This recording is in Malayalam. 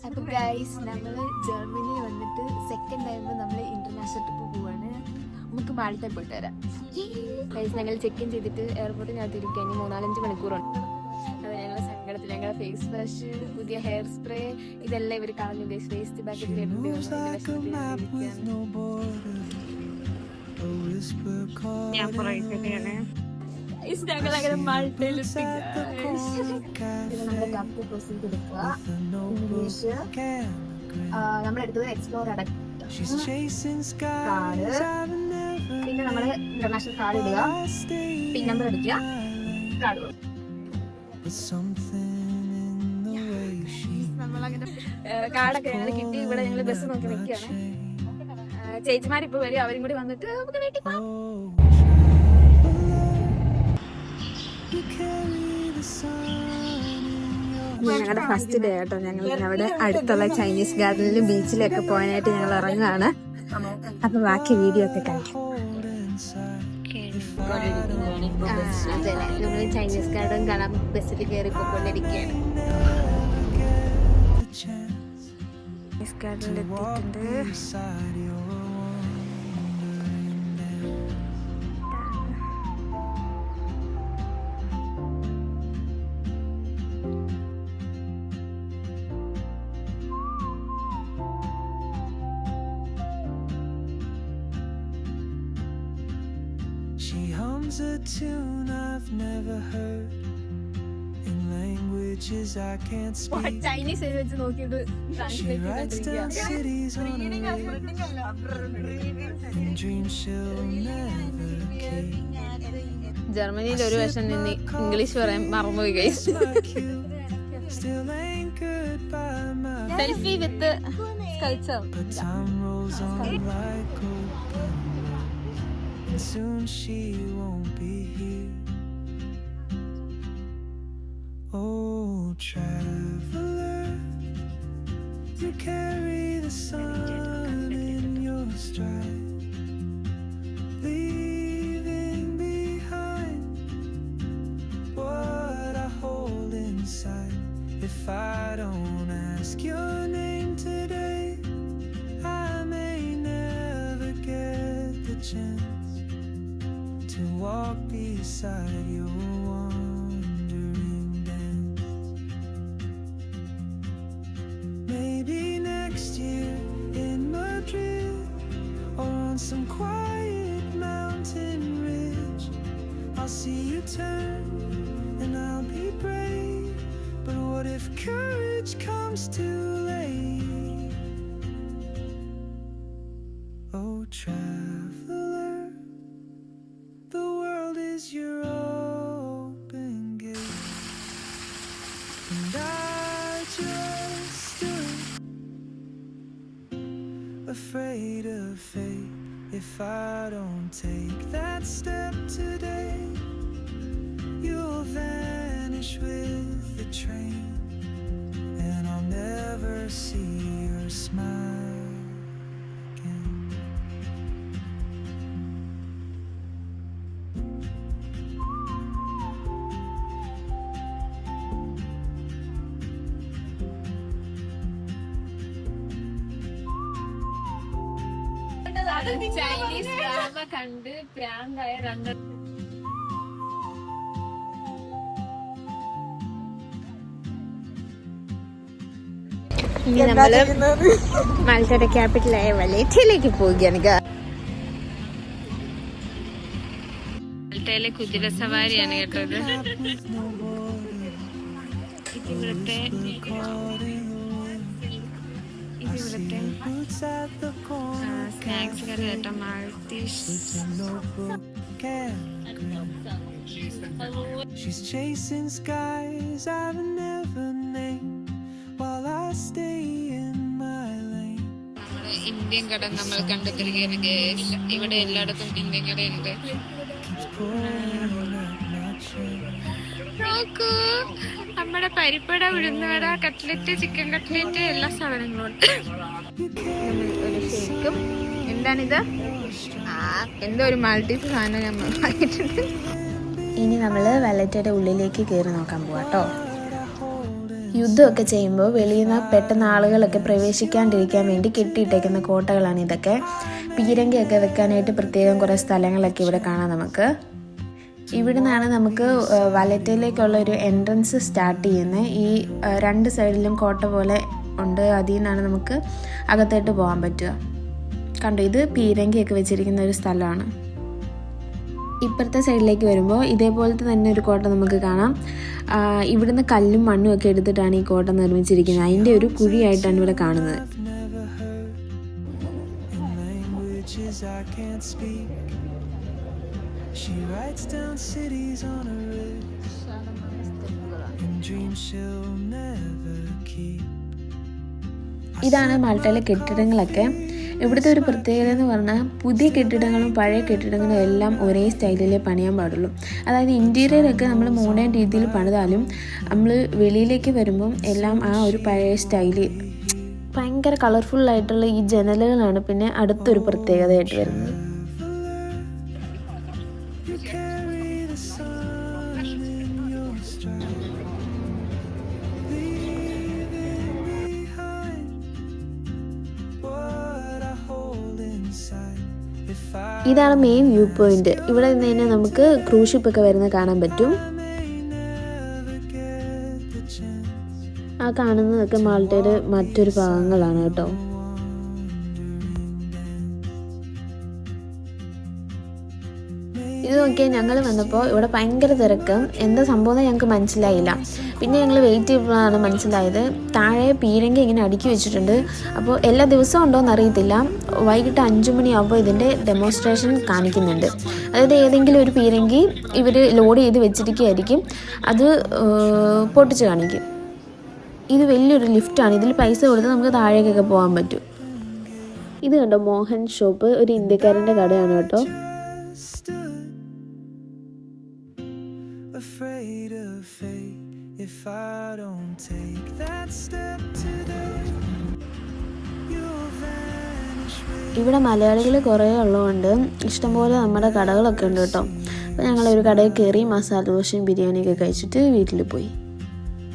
അപ്പോൾ ഗൈസ് നമ്മൾ ജർമ്മനി വന്നിട്ട് സെക്കൻഡ് ടൈം നമ്മൾ ഇന്റർനാഷണൽ ട്രിപ്പ് പോവാണ്. നമുക്ക് മാൾട്ടയിൽ പോയിട്ട് വരാം. ഗൈസ് ഞങ്ങൾ ചെക്ക് ഇൻ ചെയ്തിട്ട് എയർപോർട്ടിനകത്ത് ഇരിക്കാൻ 3-4 മണിക്കൂറുണ്ട്. അത് ഞങ്ങളുടെ സങ്കടത്തിൽ ഞങ്ങളുടെ ഫേസ് വാഷ്, പുതിയ ഹെയർ സ്പ്രേ ഇതെല്ലാം ഇവർ കളഞ്ഞു. ഗൈസ് വേസ്റ്റ് ബാഗിൽ ഞങ്ങളങ്ങനെ മാൾട്ടയിൽ ഇംഗ്ലീഷ് നമ്മളെടുത്തത് എക്സ്പ്ലോർ കാർഡ്, പിന്നെ നമ്മൾ ഇന്റർനാഷണൽ കാർഡ് ഇടുക, പിൻ നമ്പർ അടിക്കുക, കാർഡ് കാർഡൊക്കെ ഞങ്ങൾ കിട്ടി. ഇവിടെ ഞങ്ങൾ ബസ് നോക്കി നിൽക്കുകയാണ്. ചേച്ചിമാരിപ്പോ വരും, അവരും കൂടി വന്നിട്ട് നമുക്ക് വീട്ടിൽ പോകാം. ഞങ്ങളുടെ ഫസ്റ്റ് ഡേ കേട്ടോ. ഞങ്ങൾ അവിടെ അടുത്തുള്ള ചൈനീസ് ഗാർഡനിലും ബീച്ചിലൊക്കെ പോകാനായിട്ട് ഞങ്ങൾ ഇറങ്ങുകയാണ്. അപ്പൊ ബാക്കി വീഡിയോ ഒക്കെ കാണിക്കും. അതെ, നമ്മൾ ചൈനീസ് ഗാർഡൻ കാണാൻ ബസ്സിൽ കയറി പോയിക്കൊണ്ടിരിക്കുകയാണ്. ചൈനീസ് ഗാർഡനിൽ എത്തിയിട്ടുണ്ട്. She hums a tune I've never heard in languages I can't speak. Chinese വെച്ച് നോക്കിയിട്ട് She writes down cities on a lake and dreams she'll never keep. ജർമ്മനിയിൽ ഒരു വർഷം നിന്ന് ഇംഗ്ലീഷ് പറയാൻ മറന്നുപോയി. Guys Still anchored by my selfie with culture. but time rolls on like open road, and soon she won't be here. Oh, traveler, you carry the sun in your stride, leaving behind what I hold inside. If I don't ask your name today, I may never get the chance to walk beside your wandering dance. Maybe next year in Madrid, or on some quiet mountain ridge, I'll see you turn and I'll be brave. But what if courage comes too late? Oh, traveler, the world is your open gate, and I just stood afraid of fate. If I don't take that step today, you'll vanish with the train, and I'll never see your smile again. Chinese drama കണ്ട് പ്രാന്തായ രണ്ട് ഇനി നമ്മള് മാൾട്ടയുടെ ക്യാപിറ്റലായ വലേറ്റയിലേക്ക് പോവുകയാണ്. മാൾട്ടയിലെ കുതിര സവാരിയാണ് കേട്ടത്. ഇതിവിടുത്തെ സ്നാക്സ് കറി കേട്ടോ. Maltese She's chasing skies I've never named while I stay in my lane. നമ്മുടെ ഇന്ത്യൻ കട നമ്മൾ കണ്ടെത്തിരിക്കുകയാണ്. ഇവിടെ എല്ലായിടത്തും ഇന്ത്യൻ കടയുണ്ട്. നോക്കൂ, നമ്മുടെ പരിപ്പട, ഉഴുന്നുവട, കട്ട്ലറ്റ്, ചിക്കൻ കട്ട്ലറ്റ് എല്ലാ സാധനങ്ങളും ഉണ്ട്. ഒരു ഷേക്കും. എന്താണിത്? എന്തോ ഒരു മാൾട്ടീസ് സാധനം നമ്മൾ വാങ്ങിയിട്ടുണ്ട്. ഇനി നമ്മൾ വലറ്റയുടെ ഉള്ളിലേക്ക് കയറി നോക്കാൻ പോവാട്ടോ. യുദ്ധമൊക്കെ ചെയ്യുമ്പോൾ വെളിയിൽ നിന്ന് പെട്ടെന്ന് ആളുകളൊക്കെ പ്രവേശിക്കാണ്ടിരിക്കാൻ വേണ്ടി കെട്ടിയിട്ടേക്കുന്ന കോട്ടകളാണ് ഇതൊക്കെ. പീരങ്കിയൊക്കെ വെക്കാനായിട്ട് പ്രത്യേകം കുറേ സ്ഥലങ്ങളൊക്കെ ഇവിടെ കാണാം നമുക്ക്. ഇവിടെ നിന്നാണ് നമുക്ക് വലറ്റയിലേക്കുള്ള ഒരു എൻട്രൻസ് സ്റ്റാർട്ട് ചെയ്യുന്നത്. ഈ രണ്ട് സൈഡിലും കോട്ട പോലെ ഉണ്ട്, അതിൽ നിന്നാണ് നമുക്ക് അകത്തോട്ട് പോകാൻ പറ്റുക. കണ്ടോ, ഇത് പീരങ്കിയൊക്കെ വെച്ചിരിക്കുന്ന ഒരു സ്ഥലമാണ്. ഇപ്പുറത്തെ സൈഡിലേക്ക് വരുമ്പോൾ ഇതേപോലത്തെ തന്നെ ഒരു കോട്ട നമുക്ക് കാണാം. ഇവിടുന്ന് കല്ലും മണ്ണും ഒക്കെ എടുത്തിട്ടാണ് ഈ കോട്ട നിർമ്മിച്ചിരിക്കുന്നത്. അതിൻ്റെ ഒരു കുഴിയായിട്ടാണ് ഇവിടെ കാണുന്നത്. ഇതാണ് മാൾട്ടയിലെ കെട്ടിടങ്ങളൊക്കെ. ഇവിടുത്തെ ഒരു പ്രത്യേകത എന്ന് പറഞ്ഞാൽ പുതിയ കെട്ടിടങ്ങളും പഴയ കെട്ടിടങ്ങളും എല്ലാം ഒരേ സ്റ്റൈലിലേ പണിയാൻ പാടുള്ളൂ. അതായത് ഇൻറ്റീരിയറൊക്കെ നമ്മൾ മോഡേൺ രീതിയിൽ പണിതാലും നമ്മൾ വെളിയിലേക്ക് വരുമ്പം എല്ലാം ആ ഒരു പഴയ സ്റ്റൈല്. ഭയങ്കര കളർഫുള്ളായിട്ടുള്ള ഈ ജനലുകളാണ് പിന്നെ അടുത്തൊരു പ്രത്യേകതയായിട്ട് വരുന്നത്. ഇതാണ് മെയിൻ വ്യൂ പോയിന്റ്. ഇവിടെ നിന്ന് തന്നെ നമുക്ക് ക്രൂസ് ഷിപ്പൊക്കെ വരുന്നത് കാണാൻ പറ്റും. ആ കാണുന്നതൊക്കെ മാൾട്ടയുടെ മറ്റൊരു ഭാഗങ്ങളാണ് കേട്ടോ. ഇത് നോക്കിയാൽ ഞങ്ങൾ വന്നപ്പോൾ ഇവിടെ ഭയങ്കര തിരക്ക്. എന്താ സംഭവം ഞങ്ങൾക്ക് മനസ്സിലായില്ല. പിന്നെ ഞങ്ങൾ വെയിറ്റ് ചെയ്തപ്പോഴാണ് മനസ്സിലായത്, താഴെ പീരങ്കി ഇങ്ങനെ അടുക്കി വെച്ചിട്ടുണ്ട്. അപ്പോൾ എല്ലാ ദിവസവും ഉണ്ടോയെന്ന് അറിയത്തില്ല. വൈകിട്ട് 5 മണിയാകുമ്പോൾ ഇതിൻ്റെ ഡെമോൺസ്ട്രേഷൻ കാണിക്കുന്നുണ്ട്. അതായത് ഏതെങ്കിലും ഒരു പീരങ്കി ഇവർ ലോഡ് ചെയ്ത് വെച്ചിരിക്കുകയായിരിക്കും, അത് പൊട്ടിച്ച് കാണിക്കും. ഇത് വലിയൊരു ലിഫ്റ്റാണ്. ഇതിൽ പൈസ കൊടുത്ത് നമുക്ക് താഴേക്കൊക്കെ പോകാൻ പറ്റും. ഇത് കണ്ടോ, മോഹൻ ഷോപ്പ്, ഒരു ഇന്ത്യക്കാരൻ്റെ കടയാണ് കേട്ടോ. Afraid of fate if I don't take that step today, you'll vanish with. ഇവിടെ മലയാളികൾ കുറേ ഉള്ളതുകൊണ്ട് ഇഷ്ടംപോലെ നമ്മുടെ കടകളൊക്കെ ഉണ്ട് കേട്ടോ. അപ്പോൾ ഞങ്ങളൊരു കടയിൽ കയറി മസാല ദോശയും ബിരിയാണിയൊക്കെ കഴിച്ചിട്ട് വീട്ടിൽ പോയി.